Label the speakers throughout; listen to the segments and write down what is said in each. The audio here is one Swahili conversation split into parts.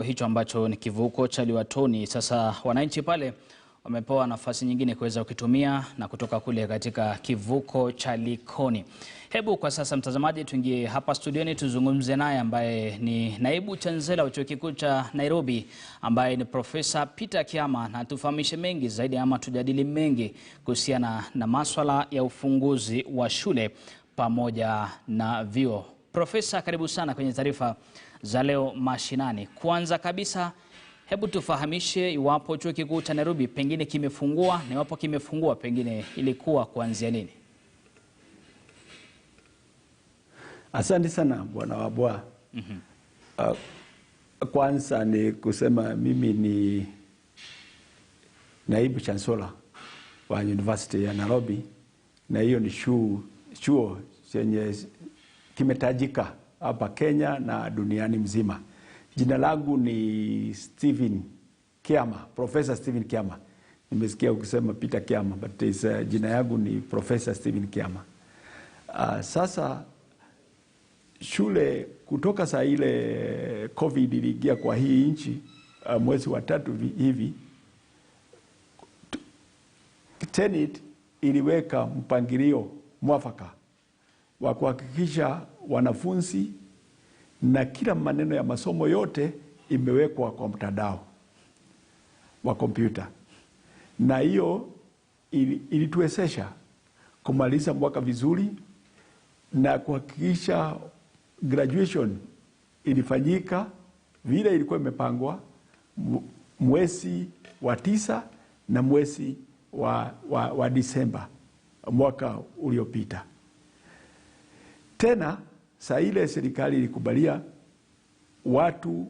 Speaker 1: Hicho ambacho ni kivuko cha Liwatoni. Sasa wananchi pale wamepewa nafasi nyingine kuweza kukitumia na kutoka kule katika kivuko cha Likoni. Hebu kwa sasa mtazamaji, tuingie hapa studioni tuzungumze naye ambaye ni Naibu Chansela wa Chuo Kikuu cha Nairobi, ambaye ni Profesa Peter Kiama, na tufahamishe mengi zaidi ama tujadili mengi kuhusiana na masuala ya ufunguzi wa shule pamoja na vyuo. Profesa, karibu sana kwenye taarifa za leo mashinani. Kwanza kabisa, hebu tufahamishe iwapo Chuo Kikuu cha Nairobi pengine kimefungua, na iwapo kimefungua pengine ilikuwa kuanzia lini?
Speaker 2: Asante sana Bwana Wabwa. Kwanza ni kusema mimi ni Naibu Chansela wa University ya Nairobi, na hiyo ni chuo chenye kimetajika hapa Kenya na duniani mzima. Jina langu ni Stephen Kiama, Professor Stephen Kiama. Nimesikia ukisema Peter Kiama, but jina yangu ni Professor Stephen Kiama. Sasa shule kutoka saa ile COVID iliingia kwa hii nchi mwezi wa 3 hivi, Tenet iliweka mpangilio mwafaka wa kuhakikisha wanafunzi na kila maneno ya masomo yote imewekwa kwa mtandao wa kompyuta, na hiyo ilituwezesha kumaliza mwaka vizuri na kuhakikisha graduation ilifanyika vile ilikuwa imepangwa mwezi wa 9 na mwezi wa Disemba mwaka uliopita. Tena saa ile serikali ilikubalia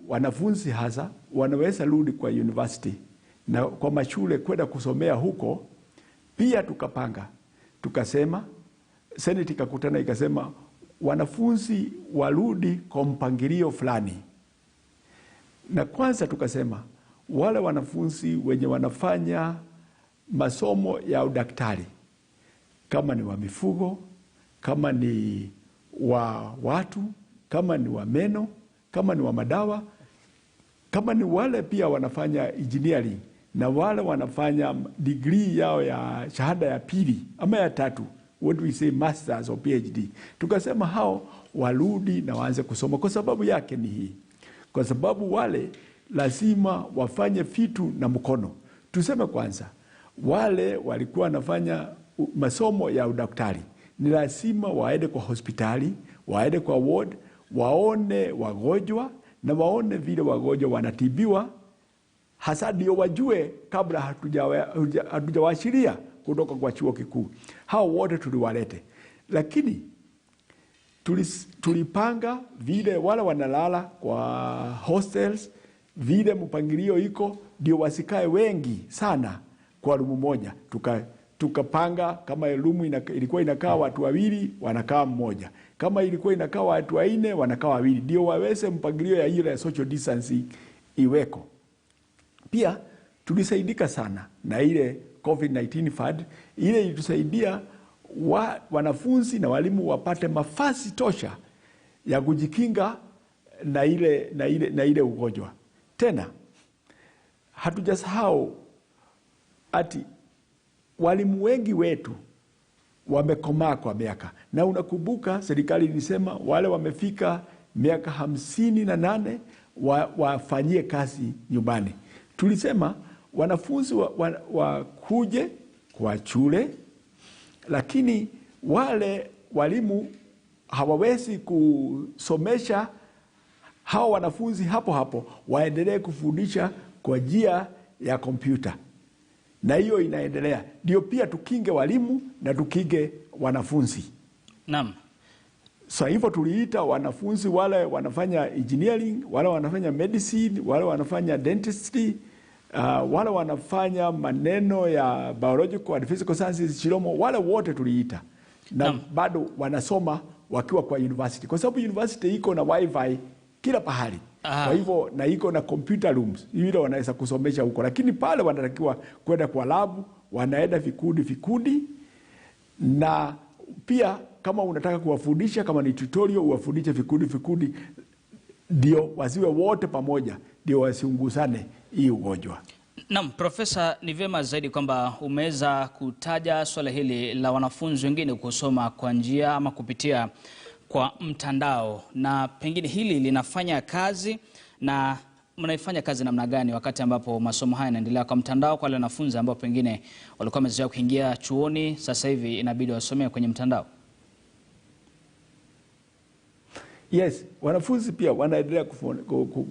Speaker 2: wanafunzi hasa wanaweza rudi kwa university na kwa mashule kwenda kusomea huko. Pia tukasema Senate ikakutana ikasema wanafunzi warudi kwa mpangilio fulani. Na kwanza tukasema wale wanafunzi wenye wanafanya masomo ya udaktari, kama ni wa mifugo, kama ni wa watu, kama ni wa meno, kama ni wa madawa, kama ni wale pia wanafanya engineering, na wale wanafanya degree yao ya shahada ya pili ama ya 3, what we say masters or PhD. Tukasema hao warudi na waanze kusoma. Kwa sababu yake ni hii, kwa sababu wale lazima wafanye vitu na mkono. Tuseme kwanza, wale walikuwa wanafanya masomo ya udaktari ni lazima waende kwa hospitali, waende kwa ward, waone wagonjwa na waone vile wagonjwa wanatibiwa, hasa ndio wajue kabla hatujawashiria kutoka kwa chuo kikuu. Hao wote tuliwalete, lakini tulipanga vile wale wanalala kwa hostels, vile mpangilio iko ndio wasikae wengi sana kwa rumu moja. Tukapanga kama rumu ilikuwa inakaa watu 2 wanakaa mmoja, kama ilikuwa inakaa watu 4 wanakaa 2, ndio waweze mpangilio ya ile social distancing iweko. Pia tulisaidika sana na ile COVID-19 fund. Ile ilitusaidia wanafunzi na walimu wapate mafasi tosha ya kujikinga na ile ugonjwa. Tena hatujasahau ati walimu wengi wetu wamekomaa kwa miaka, na unakumbuka serikali ilisema wale wamefika miaka 58 wafanyie kazi nyumbani. Tulisema wanafunzi wakuje kwa shule, lakini wale walimu hawawezi kusomesha hao wanafunzi hapo, waendelee kufundisha kwa njia ya kompyuta, na hiyo inaendelea. Ndio pia tukinge walimu na tukinge wanafunzi.
Speaker 1: Naam.
Speaker 2: So hivyo tuliita wanafunzi wale wanafanya engineering, wale wanafanya medicine, wale wanafanya dentistry, wale wanafanya maneno ya biological and physical sciences, Chilomo, wale wote tuliita. Na bado wanasoma wakiwa kwa university, kwa sababu university iko na wifi kila pahali. Kwa hivyo na iko na computer rooms ile wanaweza kusomesha huko, lakini pale wanatakiwa kwenda kwa lab, wanaenda vikundi, na pia kama unataka kuwafundisha, kama ni tutorial, uwafundishe vikundi, ndio wasiwe wote pamoja. ndio wasiungusane hii ugonjwa.
Speaker 1: Naam, Profesa, ni vyema zaidi kwamba umeweza kutaja swala hili la wanafunzi wengine kusoma kwa njia ama kupitia kwa mtandao, na pengine hili linafanya kazi, na mnaifanya kazi namna gani wakati ambapo masomo haya yanaendelea kwa mtandao kwa wale wanafunzi ambao pengine walikuwa wamezoea kuingia chuoni, sasa hivi inabidi wasomee kwenye mtandao?
Speaker 2: Yes, wanafunzi pia wanaendelea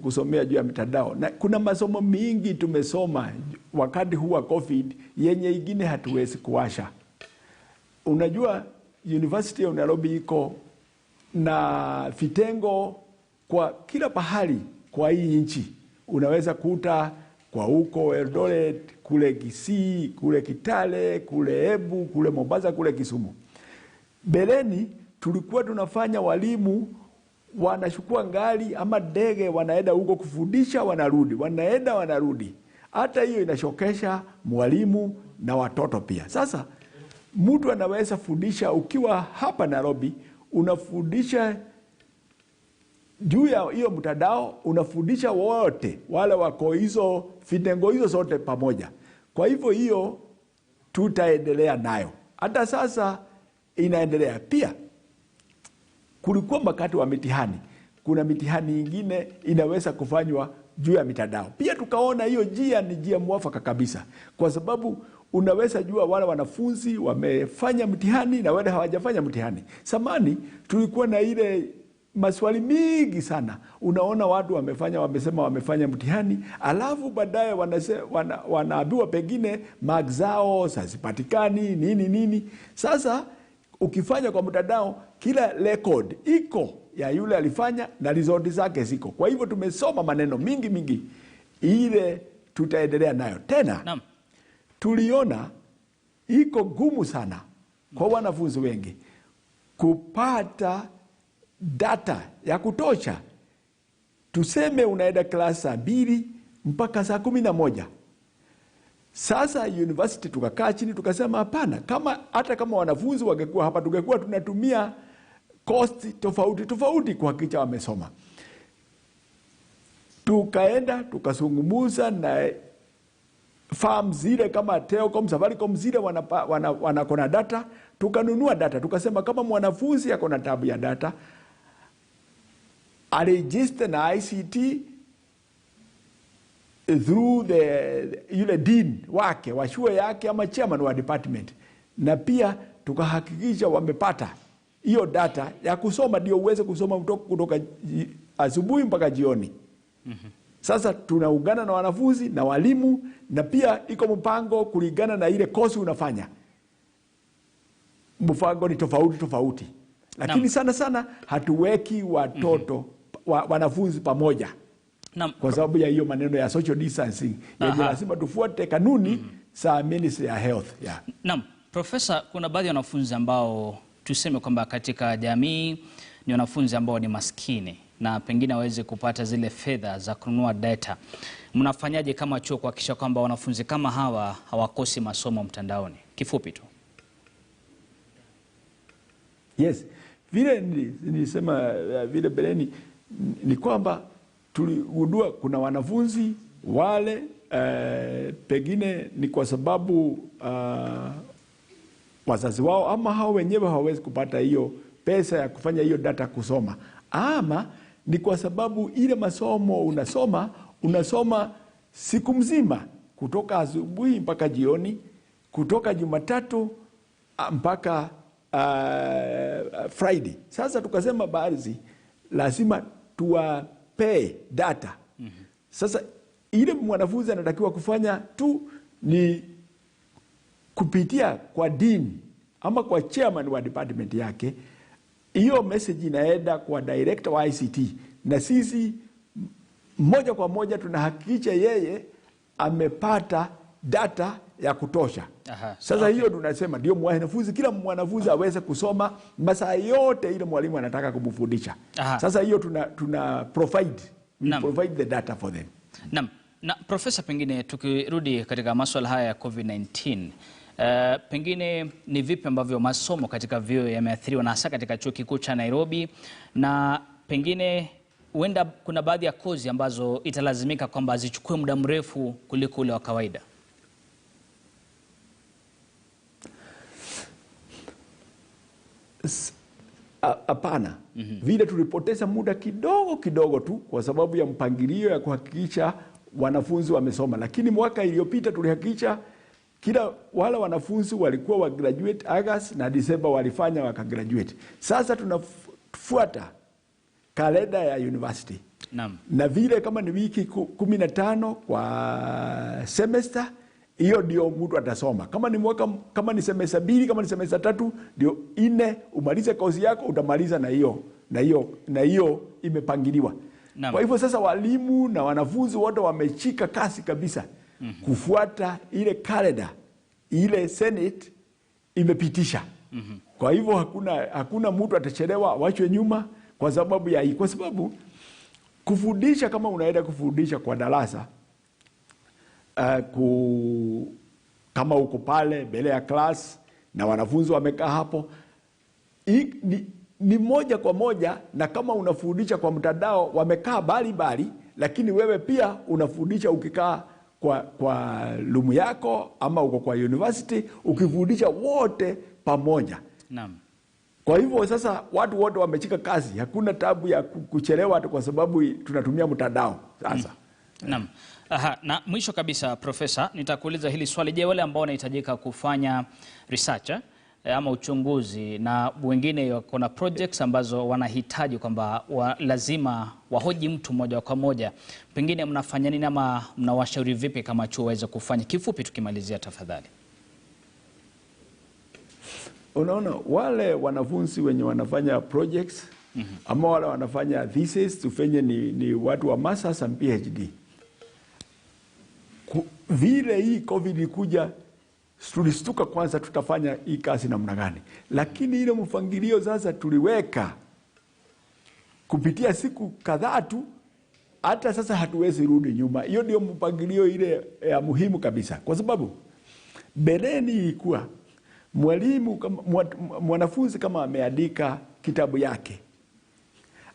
Speaker 2: kusomea juu ya mitandao, na kuna masomo mingi tumesoma wakati huu wa COVID yenye ingine hatuwezi kuwasha. Unajua University of Nairobi iko na vitengo kwa kila pahali kwa hii nchi. Unaweza kuta kwa huko Eldoret, kule Kisii, kule Kitale, kule Embu, kule Mombasa, kule Kisumu. Beleni tulikuwa tunafanya walimu wanachukua gari ama ndege wanaenda huko kufundisha, wanarudi, wanaenda wanarudi. Hata hiyo inashokesha mwalimu na watoto pia. Sasa mtu anaweza fundisha ukiwa hapa Nairobi, unafundisha juu ya hiyo mtandao, unafundisha wote wale wako hizo vitengo hizo zote pamoja. Kwa hivyo hiyo tutaendelea nayo. Hata sasa inaendelea. Pia kulikuwa wakati wa mitihani. Kuna mitihani ingine inaweza kufanywa juu ya mitandao. Pia tukaona hiyo njia ni njia mwafaka kabisa. Kwa sababu unaweza jua wale wanafunzi wamefanya mtihani na wale hawajafanya mtihani. Zamani tulikuwa na ile maswali mingi sana. Unaona watu wamesema wamefanya mtihani, alafu baadaye wanaambiwa pengine mark zao hazipatikani nini. Sasa ukifanya kwa mtandao, kila record iko ya yule alifanya na result zake ziko. Kwa hivyo tumesoma maneno mingi ile tutaendelea nayo. Tena tuliona iko gumu sana kwa wanafunzi wengi kupata data ya kutosha. Tuseme unaenda klasi 2 mpaka saa 11. Sasa university tukakaa chini tukasema hapana, hata kama wanafunzi wangekuwa hapa tungekuwa tunatumia cost tofauti kuhakikisha wamesoma. Tukaenda tukazungumza na farm zile kama Telecom, Safaricom zile wanakona data, tukanunua data. Tukasema kama mwanafunzi akona tabu ya data, register na ICT through yule dean wake wa shule yake ama chairman wa department, na pia tukahakikisha wamepata hiyo data ya kusoma, ndio uweze kusoma kutoka asubuhi mpaka jioni. Sasa tunaungana na wanafunzi na walimu, na pia iko mpango kulingana na ile kosi unafanya. Mpango ni tofauti. Lakini sana hatuweki watoto wanafunzi pamoja. Kwa sababu ya hiyo maneno ya social distancing. Lazima tufuate kanuni za Ministry ya Health.
Speaker 1: Naam, Profesa, kuna baadhi ya wanafunzi ambao tuseme kwamba katika jamii ni wanafunzi ambao ni maskini na pengine waweze kupata zile fedha za kununua data. Mnafanyaje kama chuo kuhakikisha kwamba wanafunzi kama hawa hawakosi masomo mtandaoni? Kifupi tu.
Speaker 2: Yes. Vile nilisema vile beleni ni kwamba tuligundua kuna wanafunzi wale pengine ni kwa sababu wazazi wao ama hao wenyewe hawawezi kupata hiyo pesa ya kufanya hiyo data kusoma, ama ni kwa sababu ile masomo unasoma siku mzima kutoka asubuhi mpaka jioni, kutoka Jumatatu mpaka Friday. Sasa tukasema baadhi lazima tuwape data. Sasa ile mwanafunzi anatakiwa kufanya tu ni kupitia kwa dean ama kwa chairman wa department yake, hiyo message inaenda kwa director wa ICT, na sisi moja kwa moja tunahakikisha yeye amepata data ya kutosha. Sasa hiyo tunasema ndio kila mwanafunzi aweze kusoma masaa yote ile mwalimu anataka kumfundisha. Sasa hiyo tuna provide the data for them.
Speaker 1: Na Profesa, pengine tukirudi katika masuala haya ya COVID-19, pengine ni vipi ambavyo masomo katika vyuo yameathiriwa na hasa katika chuo kikuu cha Nairobi, na pengine huenda kuna baadhi ya kozi ambazo italazimika kwamba zichukue muda mrefu kuliko ule wa kawaida?
Speaker 2: Hapana. Vile tulipoteza muda kidogo tu kwa sababu ya mpangilio ya kuhakikisha wanafunzi wamesoma, lakini mwaka iliyopita tulihakikisha kila wale wanafunzi walikuwa wa graduate August na December walifanya wakagraduate. Sasa tunafuata kalenda ya university.
Speaker 1: Naam.
Speaker 2: Na vile kama ni wiki 15 kwa semester, hiyo ndio mtu atasoma. Kama ni mwaka, kama ni semester 2, kama ni semester 3, ndio 4 umalize kozi yako, utamaliza na hiyo imepangiliwa.
Speaker 1: Naam.
Speaker 2: Kwa hivyo sasa walimu na wanafunzi wote wamechika kasi kabisa kufuata ile kalenda ile Senate imepitisha. Kwa hivyo hakuna mtu atachelewa wachwe nyuma kwa sababu ya hii. Kwa sababu kufundisha, kama unaenda kufundisha kwa darasa kama uko pale mbele ya class na wanafunzi wamekaa hapo, ni moja kwa moja, na kama unafundisha kwa mtandao wamekaa bali, lakini wewe pia unafundisha ukikaa kwa lumu yako ama uko kwa university ukifundisha wote pamoja.
Speaker 1: Naam.
Speaker 2: Kwa hivyo sasa watu wote wamechika kazi, hakuna tabu ya kuchelewa kwa sababu tunatumia mtandao sasa.
Speaker 1: Naam. Aha, na mwisho kabisa Profesa, nitakuuliza hili swali. Je, wale ambao wanahitajika kufanya research ama uchunguzi na wengine wako na projects ambazo wanahitaji kwamba lazima wahoji mtu moja kwa moja, pengine mnafanya nini ama mnawashauri vipi kama chuo waweze kufanya? Kifupi tukimalizia tafadhali.
Speaker 2: Unaona, wale wanafunzi wenye wanafanya projects ama wale wanafanya thesis, tufanye ni watu wa masters and PhD. Vile hii COVID ilikuja, tulistuka kwanza tutafanya hii kazi namna gani, lakini ile mpangilio sasa tuliweka kupitia siku kadhaa tu, hata sasa hatuwezi rudi nyuma. Hiyo ndio mpangilio ile ya muhimu kabisa, kwa sababu beleni ilikuwa mwalimu mwanafunzi kama ameandika kitabu yake,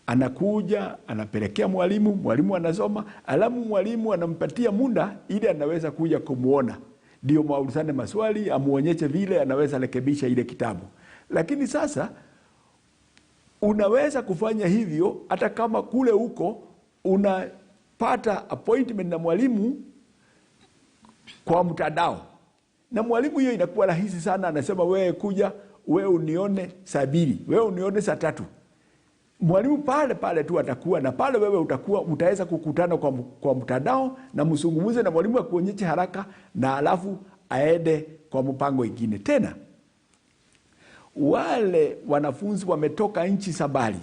Speaker 2: anakuja anapelekea mwalimu anasoma, alafu mwalimu anampatia muda ili anaweza kuja kumuona, ndio maulizane maswali, amuonyeshe vile anaweza rekebisha ile kitabu. Lakini sasa unaweza kufanya hivyo hata kama kule huko unapata appointment na mwalimu kwa mtandao, na mwalimu hiyo inakuwa rahisi sana. Anasema wewe kuja, wewe unione saa 2, wewe unione saa 3. Mwalimu pale tu atakuwa na pale, wewe mtaweza kukutana kwa mtandao na msungumuze na mwalimu akuonyeshe haraka, na alafu aende kwa mpango ingine. Tena wale wanafunzi wametoka nchi sabali,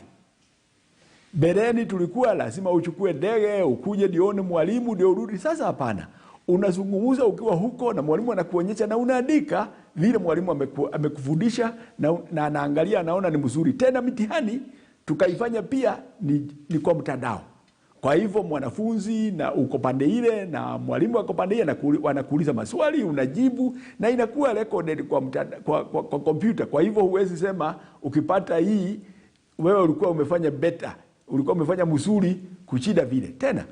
Speaker 2: beleni tulikuwa lazima uchukue ndege ukuje dione mwalimu ndio urudi. Sasa hapana, unazungumza ukiwa huko na mwalimu anakuonyesha na unaandika vile mwalimu amekufundisha na anaangalia, anaona ni mzuri. Tena mitihani tukaifanya pia ni kwa mtandao. Kwa hivyo mwanafunzi na uko pande ile na mwalimu ako pande ile, wanakuuliza maswali unajibu, na inakuwa recorded kwa kompyuta. Kwa hivyo huwezi sema ukipata hii wewe ulikuwa umefanya better, ulikuwa umefanya mzuri kuchida vile. Tena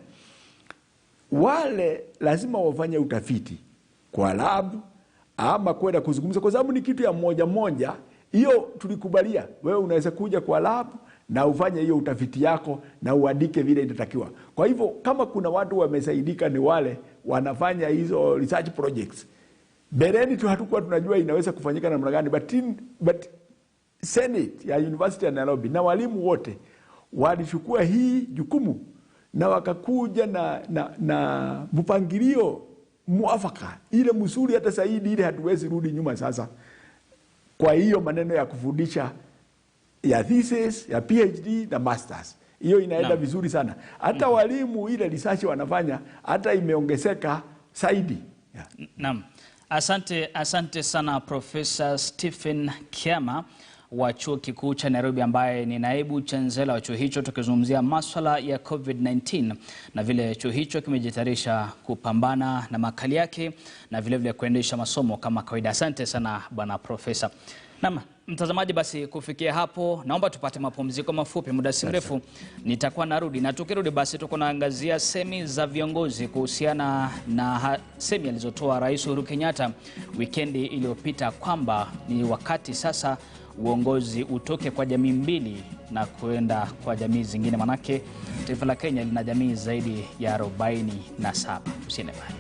Speaker 2: wale lazima wafanye utafiti kwa lab ama kwenda kuzungumza, kwa sababu ni kitu ya moja. Hiyo tulikubalia, wewe unaweza kuja kwa lab na ufanye hiyo utafiti yako na uandike vile inatakiwa. Kwa hivyo kama kuna watu wamesaidika ni wale wanafanya hizo research projects. Beleni tu hatukuwa tunajua inaweza kufanyika namna gani, but Senate ya University ya Nairobi na walimu wote walichukua hii jukumu na wakakuja na mpangilio mwafaka ile mzuri, hata zaidi ile hatuwezi rudi nyuma sasa. Kwa hiyo maneno ya kufundisha ya thesis, ya PhD na masters, hiyo inaenda vizuri sana. Hata walimu ile research wanafanya hata imeongezeka zaidi.
Speaker 1: Naam. Asante sana Profesa Stephen Kiama wa chuo kikuu cha Nairobi, ambaye ni naibu chansela wa chuo hicho, tukizungumzia masuala ya COVID-19 na vile chuo hicho kimejitayarisha kupambana na makali yake na vile kuendesha masomo kama kawaida. Asante sana bwana Profesa. Naam, mtazamaji, basi kufikia hapo naomba tupate mapumziko mafupi. Muda si mrefu nitakuwa narudi, na tukirudi basi tuko naangazia semi za viongozi kuhusiana na semi alizotoa Rais Uhuru Kenyatta wikendi iliyopita kwamba ni wakati sasa uongozi utoke kwa jamii mbili na kuenda kwa jamii zingine, manake taifa la Kenya lina jamii zaidi ya 47. Usiende mbali.